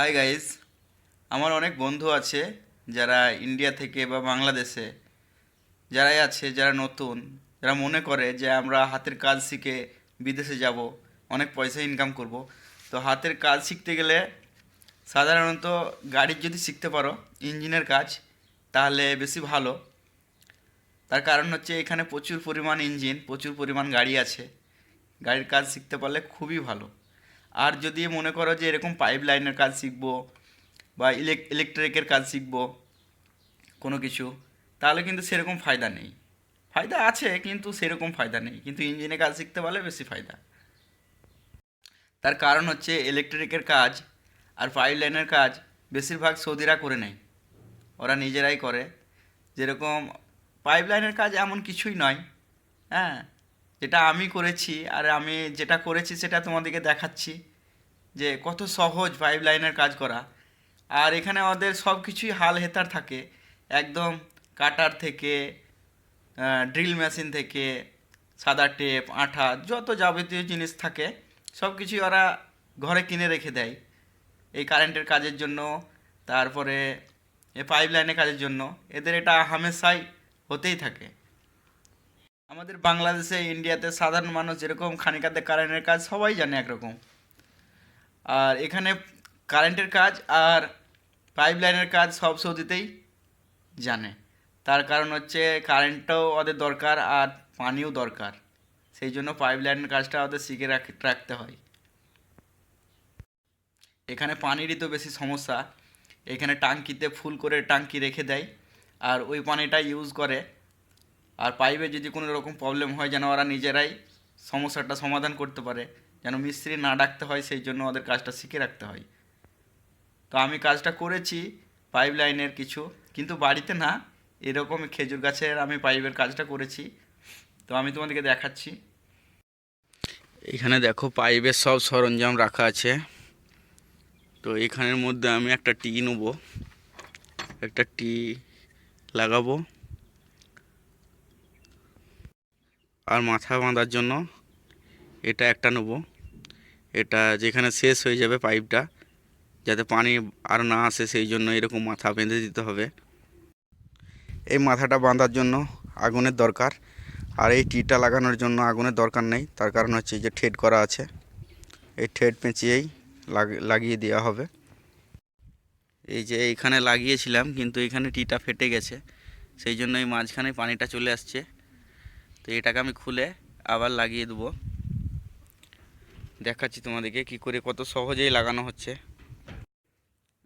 Hi guys, আমার অনেক বন্ধু আছে যারা ইন্ডিয়া থেকে বা বাংলাদেশে যারাই আছে, যারা নতুন, যারা মনে করে যে আমরা হাতের কাজ শিখে বিদেশে যাব, অনেক পয়সা ইনকাম করব। তো হাতের কাজ শিখতে গেলে সাধারণত গাড়ির যদি শিখতে পারো ইঞ্জিনের কাজ, তাহলে বেশি ভালো। তার কারণ হচ্ছে এখানে প্রচুর পরিমাণ ইঞ্জিন, প্রচুর পরিমাণ গাড়ি আছে। গাড়ির কাজ শিখতে পারলে খুবই ভালো। আর যদি মনে করো যে এরকম পাইপ লাইনের কাজ শিখবো বা ইলেকট্রিকের কাজ শিখবো কোনো কিছু, তাহলে কিন্তু সেরকম ফায়দা নেই। ফায়দা আছে কিন্তু সেরকম ফায়দা নেই, কিন্তু ইঞ্জিনে কাজ শিখতে পারলে বেশি ফায়দা। তার কারণ হচ্ছে ইলেকট্রিকের কাজ আর পাইপ লাইনের কাজ বেশিরভাগ সৌদিরা করে নেয়, ওরা নিজেরাই করে। যেরকম পাইপ লাইনের কাজ এমন কিছুই নয়, হ্যাঁ, যেটা আমি করেছি আর আমি যেটা করেছি সেটা তোমাদেরকে দেখাচ্ছি যে কত সহজ পাইপ লাইনের কাজ করা। আর এখানে ওদের সব কিছুই হাল হেতার থাকে, একদম কাটার থেকে ড্রিল মেশিন থেকে সাদা টেপ আঠা যত যাবতীয় জিনিস থাকে সব কিছুই ওরা ঘরে কিনে রেখে দেয় এই কারেন্টের কাজের জন্য। তারপরে এই পাইপ লাইনের কাজের জন্য এদের এটা হামেশাই হতেই থাকে। আমাদের বাংলাদেশে ইন্ডিয়াতে সাধারণ মানুষ যেরকম খানিকাতে কারেন্টের কাজ সবাই জানে একরকম, আর এখানে কারেন্টের কাজ আর পাইপ লাইনের কাজ সব সৌদিতেই জানে। তার কারণ হচ্ছে কারেন্টটাও ওদের দরকার আর পানিও দরকার, সেই জন্য পাইপ লাইনের কাজটা ওদের শিখে রাখতে হয়। এখানে পানিরই তো বেশি সমস্যা। এখানে টাঙ্কিতে ফুল করে টাঙ্কি রেখে দেয় আর ওই পানিটা ইউজ করে। আর পাইপে যদি কোনো রকম প্রবলেম হয় যেন ওরা নিজেরাই সমস্যাটা সমাধান করতে পারে, যেন মিস্ত্রি না ডাকতে হয়, সেই জন্য ওদের কাজটা শিখে রাখতে হয়। তো আমি কাজটা করেছি পাইপ লাইনের কিছু, কিন্তু বাড়িতে না, এরকম খেজুর গাছের আমি পাইপের কাজটা করেছি। তো আমি তোমাদেরকে দেখাচ্ছি। এখানে দেখো পাইপের সব সরঞ্জাম রাখা আছে। তো এখানের মধ্যে আমি একটা টি নেব, একটা টি লাগাবো আর মাথা বাঁধার জন্য এটা একটা নেব। এটা যেখানে শেষ হয়ে যাবে পাইপটা, যাতে পানি আর না আসে, সেই জন্য এরকম মাথা বেঁধে দিতে হবে। এই মাথাটা বাঁধার জন্য আগুনের দরকার, আর এই টিটা লাগানোর জন্য আগুনের দরকার নেই। তার কারণ হচ্ছে যে ঠেড করা আছে, এই ঠেড পেঁচিয়েই লাগিয়ে দেওয়া হবে। এই যে এইখানে লাগিয়েছিলাম কিন্তু এখানে টিটা ফেটে গেছে, সেই জন্য এই মাঝখানে পানিটা চলে আসছে। তো এটাকে আমি খুলে আবার লাগিয়ে দেবো। দেখাচ্ছি তোমাদেরকে কি করে কত সহজেই লাগানো হচ্ছে।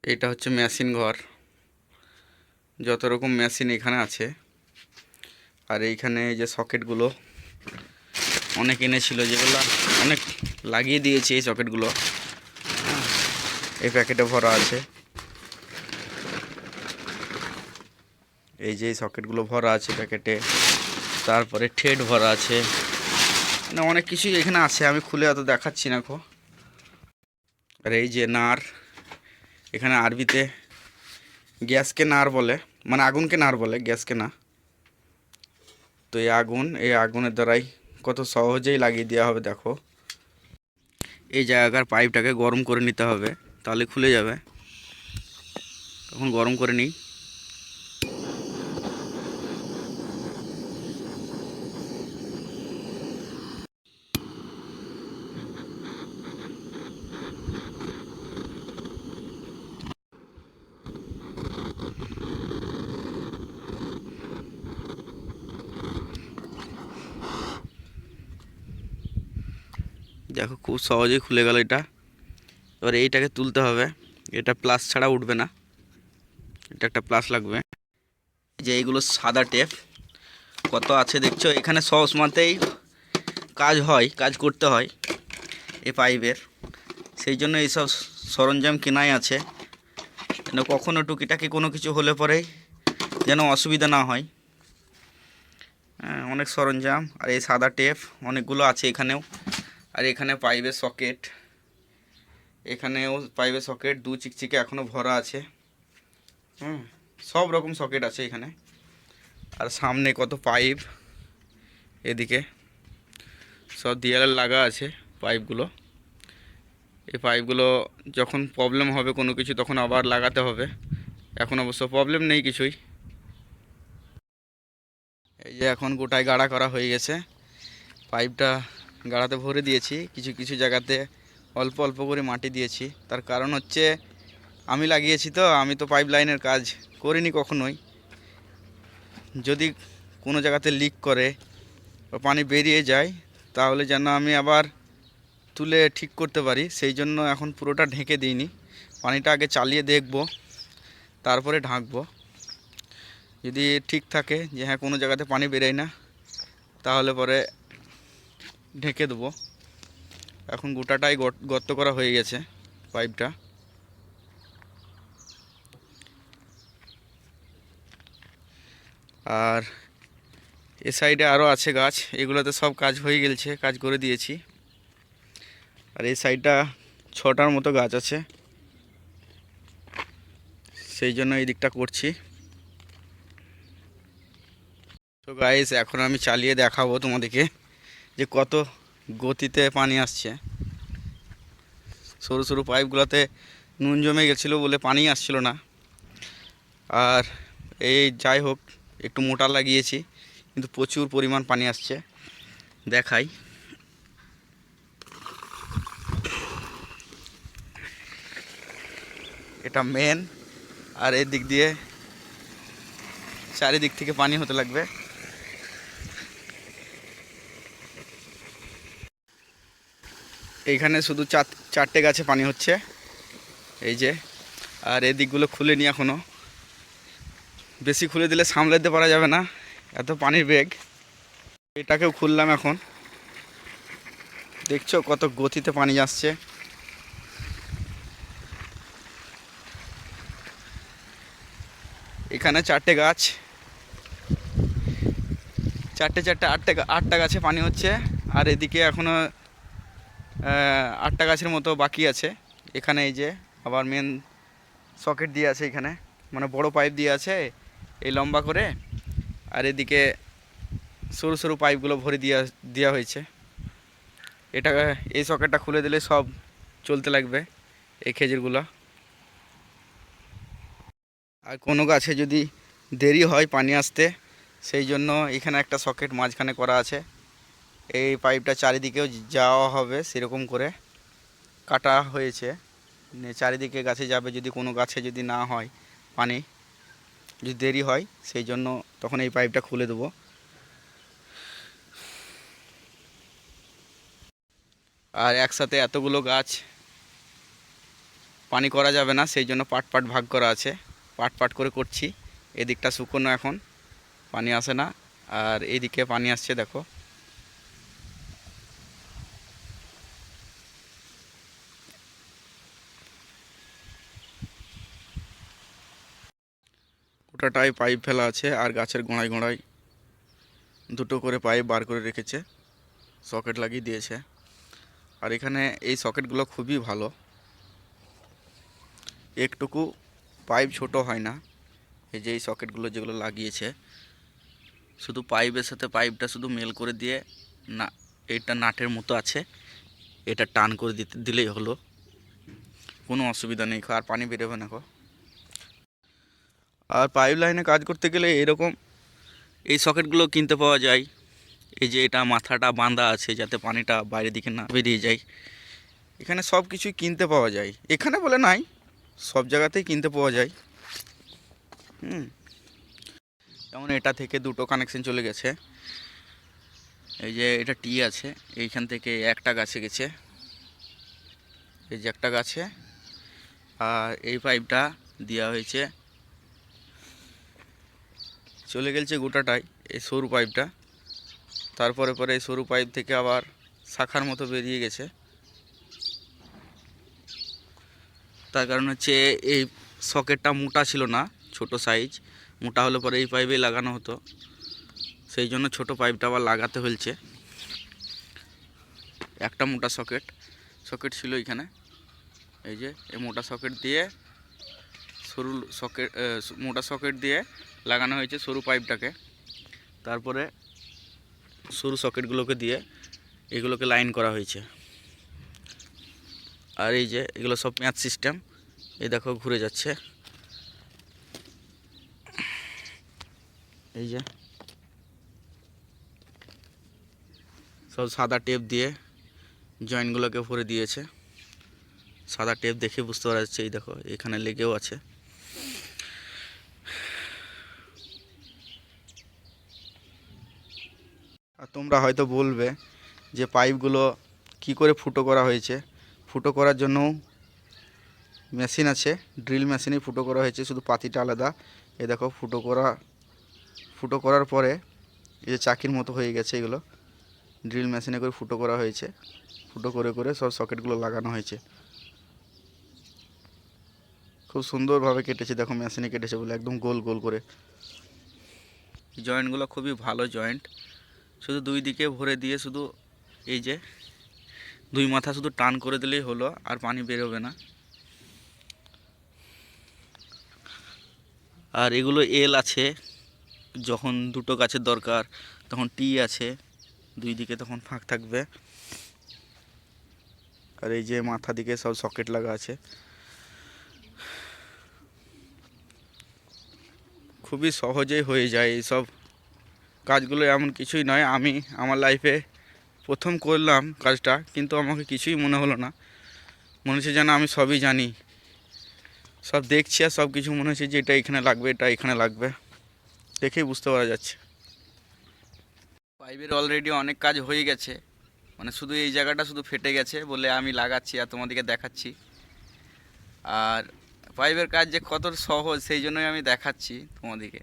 এটা হচ্ছে মেশিন ঘর, যত রকম মেশিন এখানে আছে। আর এইখানে এই যে সকেটগুলো অনেক এনেছিল, যেগুলো অনেক লাগিয়ে দিয়েছি এই সকেটগুলো, এই প্যাকেটে ভরা আছে। এই যে সকেটগুলো ভরা আছে প্যাকেটে, তারপরে ঠেড ভরা আছে, মানে অনেক কিছুই এখানে আছে, আমি খুলে অত দেখাচ্ছি না খো। আর এই যে নার, এখানে আরবিতে গ্যাসকে নার বলে, মানে আগুনকে নার বলে, গ্যাসকে না। তো এই আগুনের দ্বারাই কত সহজেই লাগিয়ে দেওয়া হবে। দেখো এই জায়গার পাইপটাকে গরম করে নিতে হবে, তাহলে খুলে যাবে। এখন গরম করে নিই। দেখো খুব সহজেই খুলে গেল এটা। এবার এইটাকে তুলতে হবে, এটা প্লাস ছাড়া উঠবে না, এটা একটা প্লাস লাগবে। যে এইগুলো সাদা টেপ কত আছে দেখছো, এখানে সব সময়তেই কাজ হয়, কাজ করতে হয় এই পাইপের, সেই জন্য এইসব সরঞ্জাম কেনাই আছে, যেন কখনো টুকিটাকি কোনো কিছু হলে পরেই যেন অসুবিধা না হয়। হ্যাঁ, অনেক সরঞ্জাম আর এই সাদা টেপ অনেকগুলো আছে এখানেও। আর এখানে পাইপের সকেট, এখানেও পাইপের সকেট দু চিকচিকে এখনও ভরা আছে। সব রকম সকেট আছে এখানে। আর সামনে কত পাইপ, এদিকে সব দেয়ালে লাগা আছে পাইপগুলো। এই পাইপগুলো যখন প্রবলেম হবে কোনো কিছু তখন আবার লাগাতে হবে। এখন অবশ্য প্রবলেম নেই কিছুই। এই যে এখন গোটায় গাড়া করা হয়ে গেছে, পাইপটা গাড়াতে ভরে দিয়েছি। কিছু কিছু জায়গাতে অল্প অল্প করে মাটি দিয়েছি, তার কারণ হচ্ছে আমি লাগিয়েছি তো, আমি তো পাইপ লাইনের কাজ করিনি কখনোই। যদি কোনো জায়গাতে লিক করে বা পানি বেরিয়ে যায় তাহলে যেন আমি আবার তুলে ঠিক করতে পারি, সেই জন্য এখন পুরোটা ঢেকে দিইনি। পানিটা আগে চালিয়ে দেখব, তারপরে ঢাকবো। যদি ঠিক থাকে যে হ্যাঁ কোনো জায়গাতে পানি বেরোয় না, তাহলে পরে ঢেকে দেবো। এখন গোটাটাই গর্ত করা হয়ে গেছে পাইপটা। আর এ সাইডে আরও আছে গাছ, এগুলোতে সব কাজ হয়ে গেছে, কাজ করে দিয়েছি। আর এই সাইডটা 6টার মতো গাছ আছে, সেই জন্য এই দিকটা করছি। তো গাইস, এখন আমি চালিয়ে দেখাবো তোমাদেরকে যে কত গতিতে পানি আসছে। সরু সরু পাইপগুলোতে নুন জমে গেছিলো বলে পানি আসছিল না। আর এই যাই হোক, একটু মোটা লাগিয়েছি কিন্তু প্রচুর পরিমাণ পানি আসছে। দেখাই, এটা মেন, আর এই দিক দিয়ে চারিদিক থেকে পানি হতে লাগবে। এইখানে শুধু চারটে গাছে পানি হচ্ছে, এই যে। আর এই দিকগুলো খুলে নি এখনও, বেশি খুলে দিলে সামলে দিতে পারা যাবে না, এত পানির বেগ। এটাকেও খুললাম এখন, দেখছো কত গতিতে পানি আসছে। এখানে চারটে গাছ, চারটে আটটা গাছে পানি হচ্ছে। আর এদিকে এখনও 8টা গাছের মতো বাকি আছে। এখানে এই যে আবার মেন সকেট দিয়ে আছে, এখানে মানে বড় পাইপ দিয়ে আছে এই লম্বা করে। আর এদিকে সরু সরু পাইপগুলো ভরে দেওয়া হয়েছে। এটা এই সকেটটা খুলে দিলে সব চলতে লাগবে, এই খেজুরগুলো। আর কোনো গাছে যদি দেরি হয় পানি আসতে, সেই জন্য এখানে একটা সকেট মাঝখানে করা আছে। এই পাইপটা চারিদিকেও যাওয়া হবে সেরকম করে কাটা হয়েছে, চারিদিকে গাছে যাবে। যদি কোনো গাছে যদি না হয় পানি, যদি দেরি হয়, সেই জন্য তখন এই পাইপটা খুলে দেবো। আর একসাথে এতগুলো গাছ পানি করা যাবে না, সেই জন্য পাট পাট ভাগ করা আছে, পাট পাট করে করছি। এদিকটা শুকনো, এখন পানি আসে না। আর এইদিকে পানি আসছে, দেখো। গোটাটাই পাইপ ফেলা আছে, আর গাছের গোড়ায় গোড়ায় দুটো করে পাইপ বার করে রেখেছে, সকেট লাগিয়ে দিয়েছে। আর এখানে এই সকেটগুলো খুবই ভালো, একটুকু পাইপ ছোট হয় না। এই যে এই সকেটগুলো যেগুলো লাগিয়েছে, শুধু পাইপের সাথে পাইপটা শুধু মেল করে দিয়ে, না এটা নাটের মতো আছে, এটা টান করে দিলেই হলো, কোনো অসুবিধা নেই। আর পানি বেরোবে না। আর পাইপ লাইনে কাজ করতে গেলে এরকম এই সকেটগুলো কিনতে পাওয়া যায়। এই যে এটা মাথাটা বাঁধা আছে যাতে পানিটা বাইরের দিকে না বেরিয়ে যায়। এখানে সব কিছুই কিনতে পাওয়া যায়, এখানে বলে নাই, সব জায়গাতেই কিনতে পাওয়া যায়। যেমন এটা থেকে দুটো কানেকশন চলে গেছে। এই যে এটা টি আছে, এইখান থেকে একটা গাছে গেছে, এই যে একটা গাছে। আর এই পাইপটা দেওয়া হয়েছে, চলে গেছে গোটাটাই এই সরু পাইপটা। তারপরে পরে এই সরু পাইপ থেকে আবার শাখার মতো বেরিয়ে গেছে। তার কারণ হচ্ছে এই সকেটটা মোটা ছিল না, ছোট সাইজ। মোটা হলে পরে এই পাইপে লাগানো হতো, সেই জন্য ছোট পাইপটা আবার লাগাতে হয়েছে। একটা মোটা সকেট ছিল এখানে, এই যে এই মোটা সকেট দিয়ে সরু মোটা সকেট দিয়ে লাগানো হয়েছে সরু পাইপটাকে। তারপরে সরু সকেটগুলোকে দিয়ে এগুলোকে লাইন করা হয়েছে। আর এই যে এগুলো সব ম্যাচ সিস্টেম, এই দেখো ঘুরে যাচ্ছে। এই যে সব সাদা টেপ দিয়ে জয়েন্টগুলোকে ভরে দিয়েছে। সাদা টেপ দেখে বুঝতে পারা যাচ্ছে, এই দেখো এখানে লেগেও আছে। আর তোমরা হয়তো বলবে যে পাইপগুলো কি করে ফুটো করা হয়েছে। ফুটো করার জন্য মেশিন আছে, ড্রিল মেশিনেই ফুটো করা হয়েছে, শুধু পাতিটা আলাদা। এই দেখো ফুটো করার পরে এই যে চাকির মতো হয়ে গেছে, এগুলো ড্রিল মেশিনে করে ফুটো করা হয়েছে। ফুটো করে করে সব সকেটগুলো লাগানো হয়েছে। খুব সুন্দরভাবে কেটেছে, দেখো মেশিনে কেটেছে বলে একদম গোল গোল করে। জয়েন্টগুলো খুবই ভালো জয়েন্ট, শুধু দুই দিকে ভরে দিয়ে শুধু এই যে দুই মাথা শুধু টান করে দিলেই হলো, আর পানি বেরোবে না। আর এগুলো এল আছে, যখন দুটো গাছের দরকার তখন টি আছে, দুই দিকে তখন ফাঁক থাকবে। আর এই যে মাথা দিকে সব সকেট লাগা আছে। খুবই সহজেই হয়ে যায় এই সব কাজগুলো, এমন কিছুই নয়। আমি আমার লাইফে প্রথম করলাম কাজটা, কিন্তু আমাকে কিছুই মনে হলো না, মনে হচ্ছে যেন আমি সবই জানি। সব দেখছি আর সব কিছু মনে হচ্ছে যে এটা এখানে লাগবে, এটা এখানে লাগবে, দেখেই বুঝতে পারা যাচ্ছে। পাইপের অলরেডি অনেক কাজ হয়ে গেছে, মানে শুধু এই জায়গাটা শুধু ফেটে গেছে বলে আমি লাগাচ্ছি আর তোমাদেরকে দেখাচ্ছি। আর পাইপের কাজ যে কত সহজ সেই জন্যই আমি দেখাচ্ছি তোমাদেরকে।